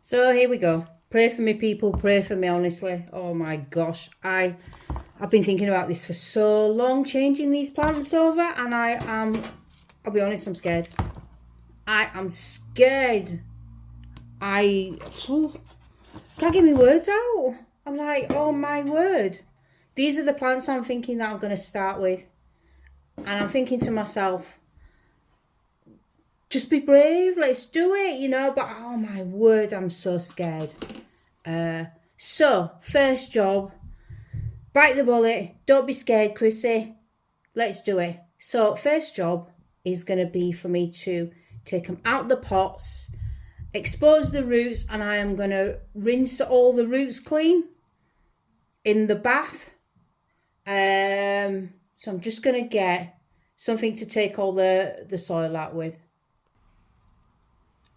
So here we go. Pray for me, people. Pray for me, honestly. Oh my gosh. I've been thinking about this for so long, changing these plants over, and I'll be honest, I'm scared. I am scared. Can't get my words out. I'm like, oh my word. These are the plants I'm thinking that I'm going to start with. And I'm thinking to myself, just be brave, let's do it, you know. But oh my word, I'm so scared. So, first job, bite the bullet, don't be scared, Chrissy. Let's do it. So, first job is going to be for me to take them out the pots, expose the roots, and I am going to rinse all the roots clean in the bath. So I'm just going to get something to take all the soil out with.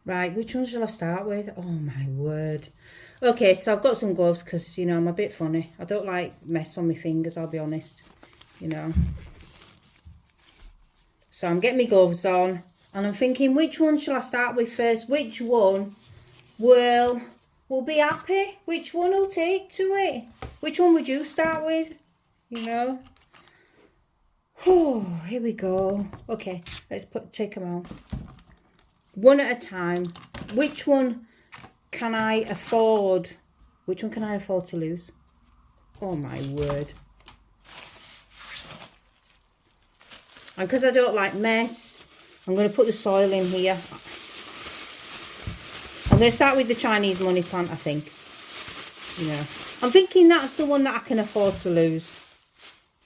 Right, which one shall I start with? Oh my word. Okay, so I've got some gloves because, you know, I'm a bit funny. I don't like mess on my fingers, I'll be honest, you know. So I'm getting my gloves on and I'm thinking, which one shall I start with first? Which one will be happy? Which one will take to it? Which one would you start with? You know? Oh, here we go. Okay, let's take them out. One at a time. Which one can I afford? Which one can I afford to lose? Oh my word. And because I don't like mess, I'm going to put the soil in here. I'm going to start with the Chinese money plant, I think. You know, I'm thinking that's the one that I can afford to lose.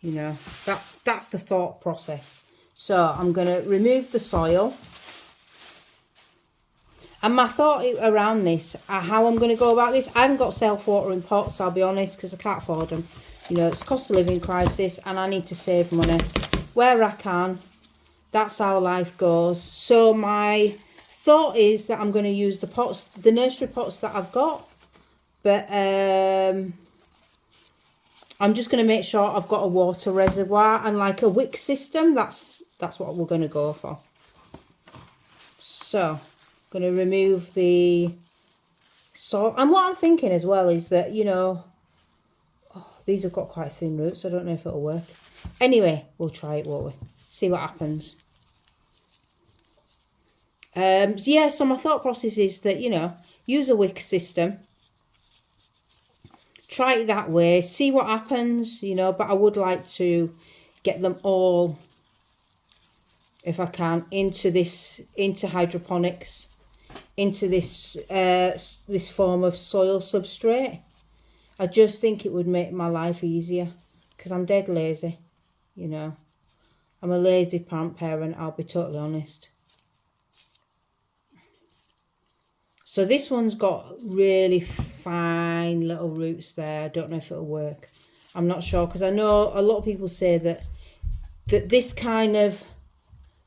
You know, that's the thought process. So I'm going to remove the soil. And my thought around this, how I'm going to go about this, I haven't got self-watering pots, I'll be honest, because I can't afford them. You know, it's a cost of living crisis and I need to save money where I can. That's how life goes. So my thought is that I'm going to use the pots, the nursery pots that I've got. But I'm just going to make sure I've got a water reservoir and like a wick system. That's what we're going to go for. So going to remove the soil. And what I'm thinking as well is that, you know, these have got quite thin roots. I don't know if it'll work. Anyway, we'll try it, won't we? See what happens. Yeah, so my thought process is that, you know, use a wick system. Try it that way. See what happens, you know, but I would like to get them all, if I can, into hydroponics. Into this this form of soil substrate. I just think it would make my life easier because I'm dead lazy, you know. I'm a lazy plant parent, I'll be totally honest. So this one's got really fine little roots there. I don't know if it'll work. I'm not sure because I know a lot of people say that this kind of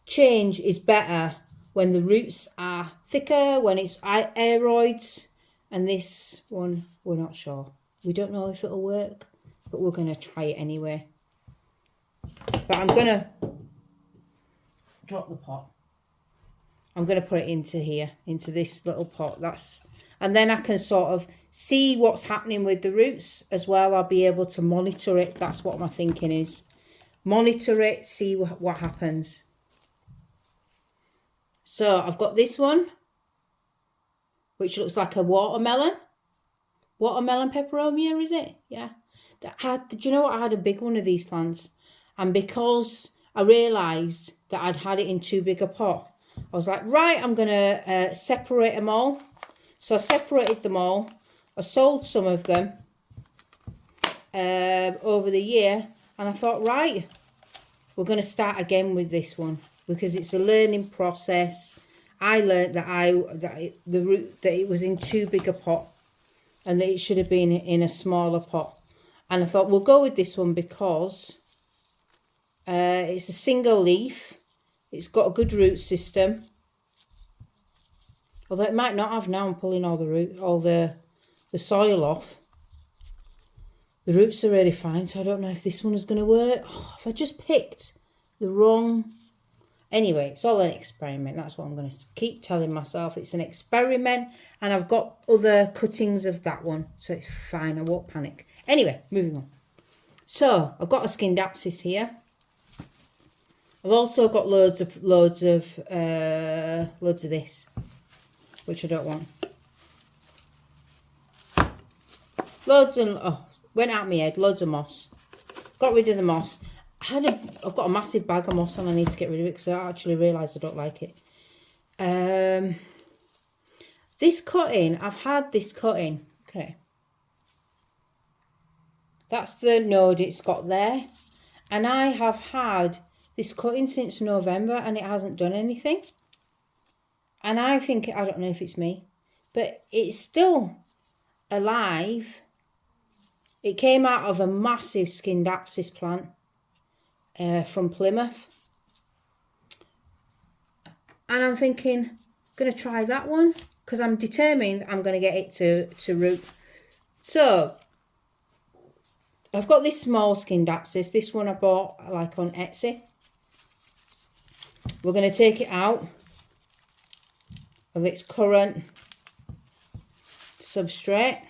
change is better when the roots are thicker, when it's aeroids, and this one, we're not sure. We don't know if it'll work, but we're going to try it anyway. But I'm going to drop the pot. I'm going to put it into here, into this little pot. And then I can sort of see what's happening with the roots as well. I'll be able to monitor it. That's what my thinking is. Monitor it, see what happens. So I've got this one, which looks like a watermelon. Watermelon peperomia, is it? Yeah. Do you know what? I had a big one of these plants. And because I realised that I'd had it in too big a pot, I was like, right, I'm going to separate them all. So I separated them all. I sold some of them over the year. And I thought, right, we're going to start again with this one. Because it's a learning process. I learned that it was in too big a pot and that it should have been in a smaller pot. And I thought we'll go with this one because it's a single leaf. It's got a good root system. Although it might not have now. I'm pulling all the soil off. The roots are really fine, so I don't know if this one is going to work. Oh, if I just picked the wrong. Anyway, it's all an experiment. That's what I'm going to keep telling myself. It's an experiment, and I've got other cuttings of that one, so it's fine. I won't panic. Anyway, moving on. So I've got a skinned apsis here. I've also got loads of this, which I don't want. Loads and went out my head. Loads of moss. Got rid of the moss. I've got a massive bag of moss and I need to get rid of it because I actually realised I don't like it. This cutting, I've had this cutting. Okay. That's the node it's got there. And I have had this cutting since November and it hasn't done anything. And I think, I don't know if it's me, but it's still alive. It came out of a massive skinned apsis plant from Plymouth. And I'm thinking, I'm going to try that one because I'm determined I'm going to get it to root. So I've got this small skinned apsis. This one I bought like on Etsy. We're going to take it out of its current substrate.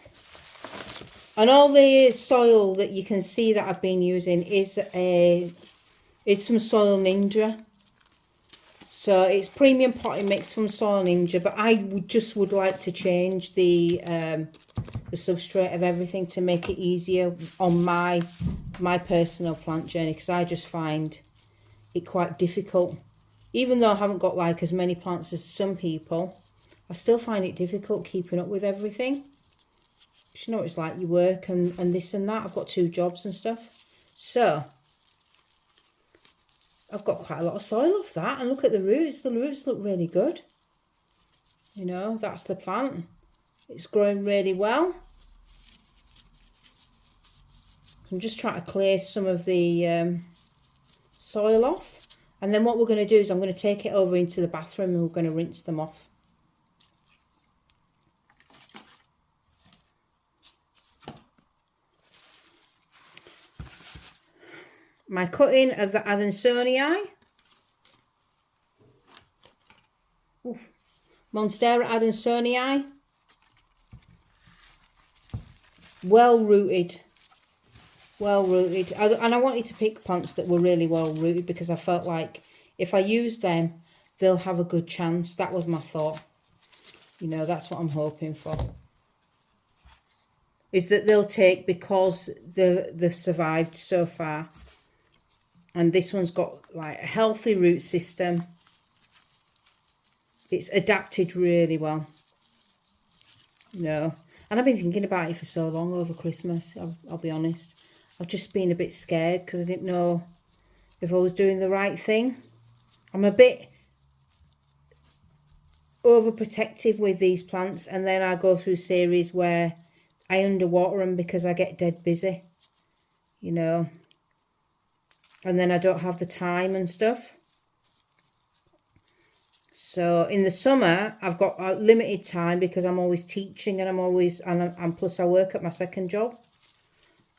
And all the soil that you can see that I've been using is some Soil Ninja. So it's premium potting mix from Soil Ninja, but I would like to change the substrate of everything to make it easier on my personal plant journey, because I just find it quite difficult. Even though I haven't got like as many plants as some people, I still find it difficult keeping up with everything. You know, it's like you work and this and that. I've got 2 jobs and stuff. So I've got quite a lot of soil off that. And look at the roots. The roots look really good. You know, that's the plant. It's growing really well. I'm just trying to clear some of the soil off. And then what we're going to do is I'm going to take it over into the bathroom and we're going to rinse them off. My cutting of the Adansonii. Monstera Adansonii. Well rooted. Well rooted. And I wanted to pick plants that were really well rooted because I felt like if I use them, they'll have a good chance. That was my thought. You know, that's what I'm hoping for. Is that they'll take because they've survived so far. And this one's got like a healthy root system. It's adapted really well. You know, and I've been thinking about it for so long over Christmas, I'll be honest. I've just been a bit scared because I didn't know if I was doing the right thing. I'm a bit overprotective with these plants, and then I go through series where I underwater them because I get dead busy, you know. And then I don't have the time and stuff. So in the summer, I've got a limited time because I'm always teaching and plus I work at my second job.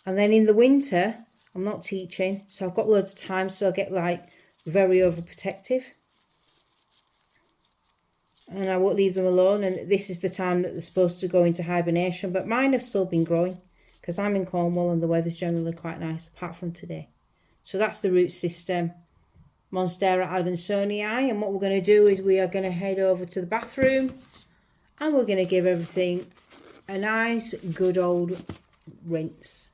And then in the winter, I'm not teaching. So I've got loads of time. So I get like very overprotective. And I won't leave them alone. And this is the time that they're supposed to go into hibernation. But mine have still been growing because I'm in Cornwall and the weather's generally quite nice apart from today. So that's the root system, Monstera Adansonii. And what we're going to do is we are going to head over to the bathroom and we're going to give everything a nice, good old rinse.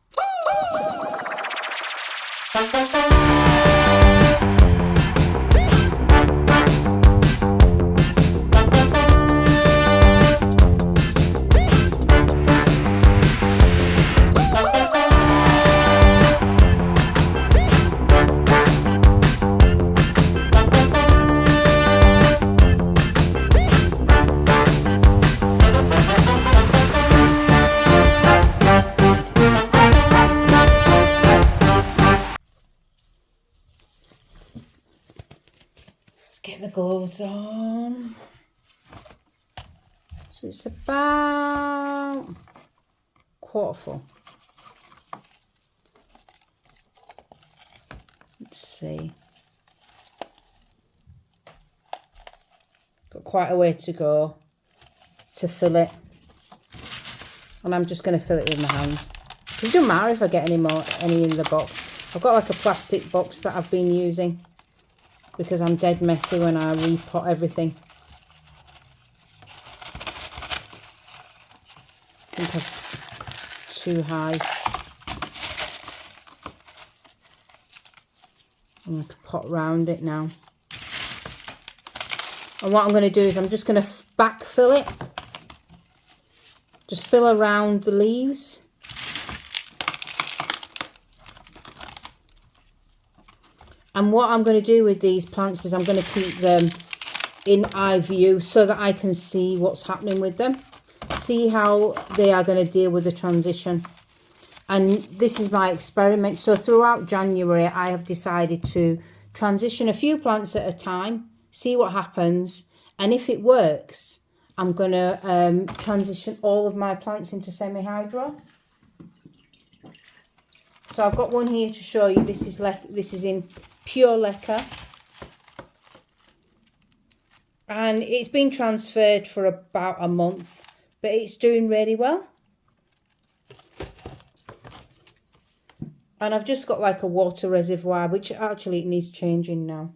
Get the gloves on. So it's about quarter full. Let's see. Got quite a way to go to fill it. And I'm just going to fill it with my hands. It doesn't matter if I get any in the box. I've got like a plastic box that I've been using because I'm dead messy when I repot everything. I think I'm too high. I'm going to pot round it now. And what I'm going to do is I'm just going to backfill it. Just fill around the leaves. And what I'm going to do with these plants is I'm going to keep them in eye view so that I can see what's happening with them. See how they are going to deal with the transition. And this is my experiment. So throughout January, I have decided to transition a few plants at a time, see what happens. And if it works, I'm going to transition all of my plants into semi-hydro. So I've got one here to show you. This is in pure leca. And it's been transferred for about a month, but it's doing really well. And I've just got like a water reservoir, which actually it needs changing now.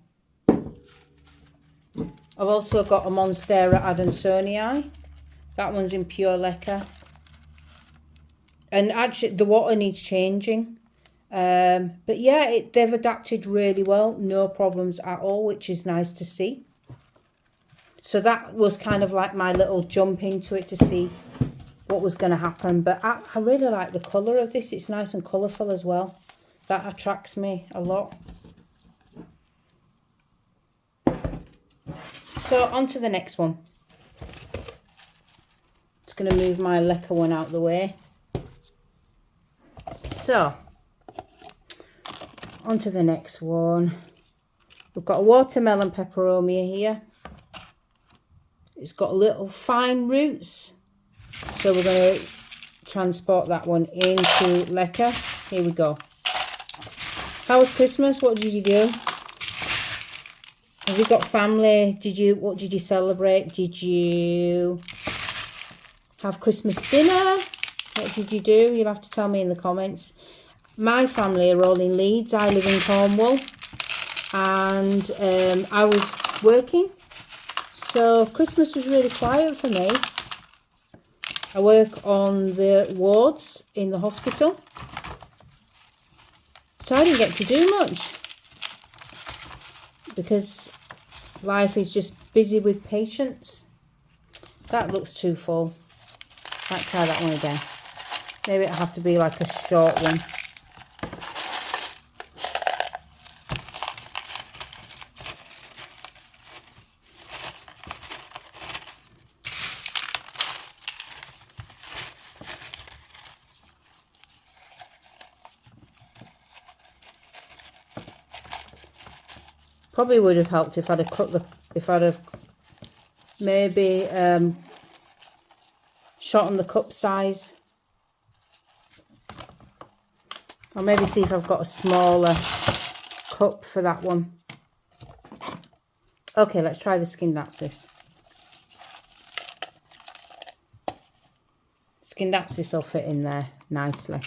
I've also got a Monstera adansonii. That one's in pure leca. And actually the water needs changing. But yeah, they've adapted really well. No problems at all, which is nice to see. So that was kind of like my little jump into it to see what was going to happen. But I really like the colour of this. It's nice and colourful as well. That attracts me a lot. So on to the next one. Just going to move my leca one out of the way. So on to the next one. We've got a watermelon peperomia here. It's got little fine roots. So we're going to transport that one into leca. Here we go. How was Christmas? What did you do? Have you got family? What did you celebrate? Did you have Christmas dinner? What did you do? You'll have to tell me in the comments. My family are all in Leeds. I live in Cornwall. And I was working. So Christmas was really quiet for me. I work on the wards in the hospital. So I didn't get to do much. Because life is just busy with patients. That looks too full. Might try that one again. Maybe it'll have to be like a short one. Probably would have helped if I'd have maybe shortened the cup size. Or maybe see if I've got a smaller cup for that one. Okay, let's try the Scindapsus. Scindapsus will fit in there nicely.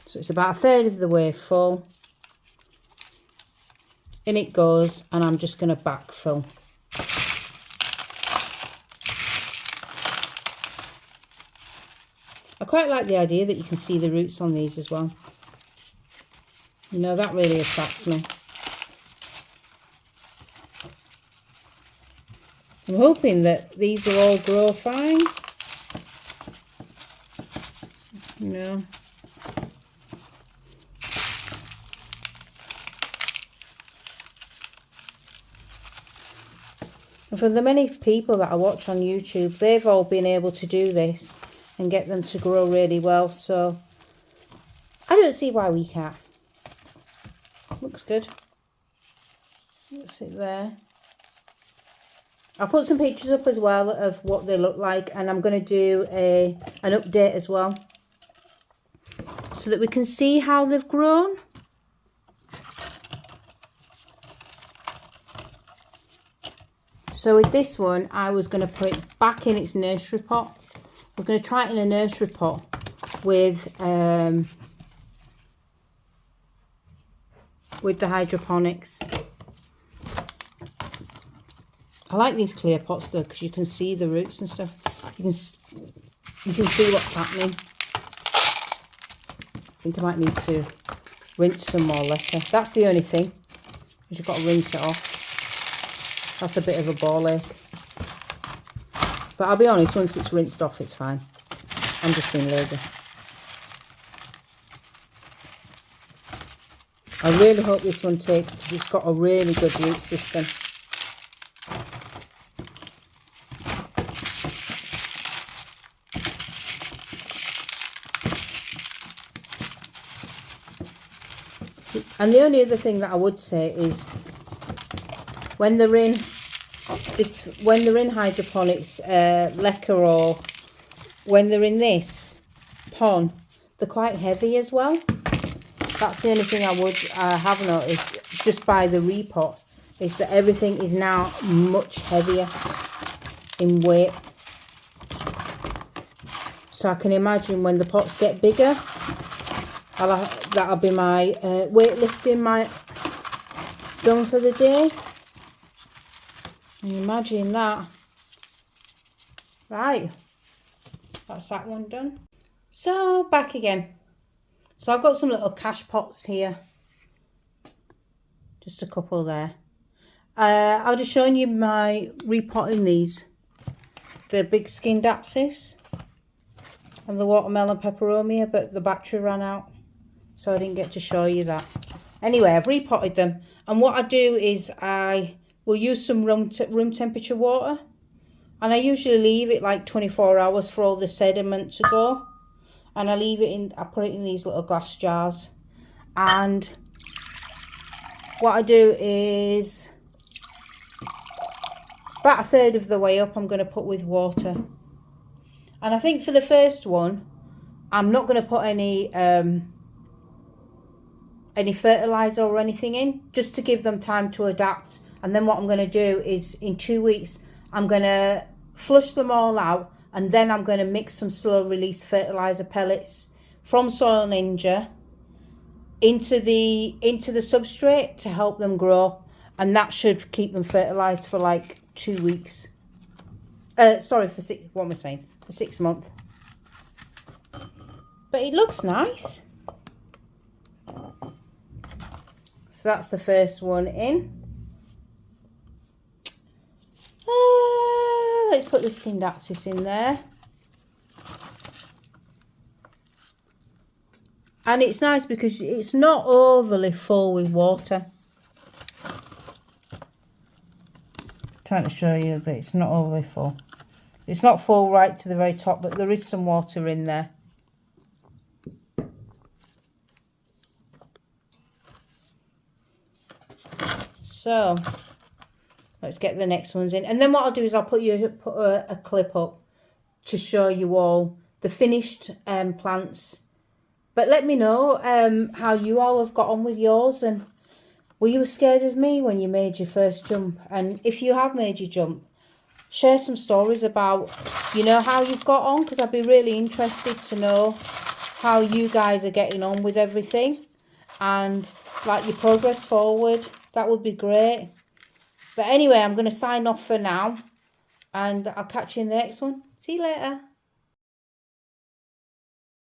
So it's about a third of the way full. In it goes, and I'm just going to backfill. I quite like the idea that you can see the roots on these as well. You know, that really attracts me. I'm hoping that these will all grow fine. You know. And for the many people that I watch on YouTube, they've all been able to do this and get them to grow really well. So I don't see why we can't. Looks good. That's it there. I'll put some pictures up as well of what they look like, and I'm going to do an update as well so that we can see how they've grown. So with this one, I was going to put it back in its nursery pot. We're going to try it in a nursery pot with the hydroponics. I like these clear pots though, because you can see the roots and stuff. You can see what's happening. I think I might need to rinse some more later. That's the only thing, because you've got to rinse it off. That's a bit of a ball ache. But I'll be honest, once it's rinsed off, it's fine. I'm just being lazy. I really hope this one takes, because it's got a really good root system. And the only other thing that I would say is when they're in hydroponics, Leca, or when they're in this pond, they're quite heavy as well. That's the only thing I would have noticed just by the repot, is that everything is now much heavier in weight. So I can imagine when the pots get bigger, that'll be my weightlifting done for the day. Can you imagine that? Right, that's that one done. So back again. So I've got some little cash pots here. Just a couple there. I'll just showing you my repotting these. The big skinned apsis and the watermelon peperomia, but the battery ran out, so I didn't get to show you that. Anyway, I've repotted them, and what I do is I will use some room temperature water, and I usually leave it like 24 hours for all the sediment to go, and I put it in these little glass jars. And what I do is about a third of the way up, I'm going to put with water. And I think for the first one, I'm not going to put any fertilizer or anything in, just to give them time to adapt. And then what I'm going to do is in 2 weeks, I'm going to flush them all out, and then I'm going to mix some slow release fertilizer pellets from Soil Ninja into the substrate to help them grow, and that should keep them fertilized for like 2 weeks. Sorry, for 6. What am I saying? For 6 months. But it looks nice. So that's the first one in. Let's put the skinned apsis in there. And it's nice because it's not overly full with water. Trying to show you that it's not overly full. It's not full right to the very top, but there is some water in there. So let's get the next ones in, and then what I'll do is I'll put a clip up to show you all the finished plants. But let me know how you all have got on with yours, and were you as scared as me when you made your first jump? And if you have made your jump, share some stories about, you know, how you've got on, because I'd be really interested to know how you guys are getting on with everything, and like your progress forward. That would be great. But anyway, I'm going to sign off for now, and I'll catch you in the next one. See you later.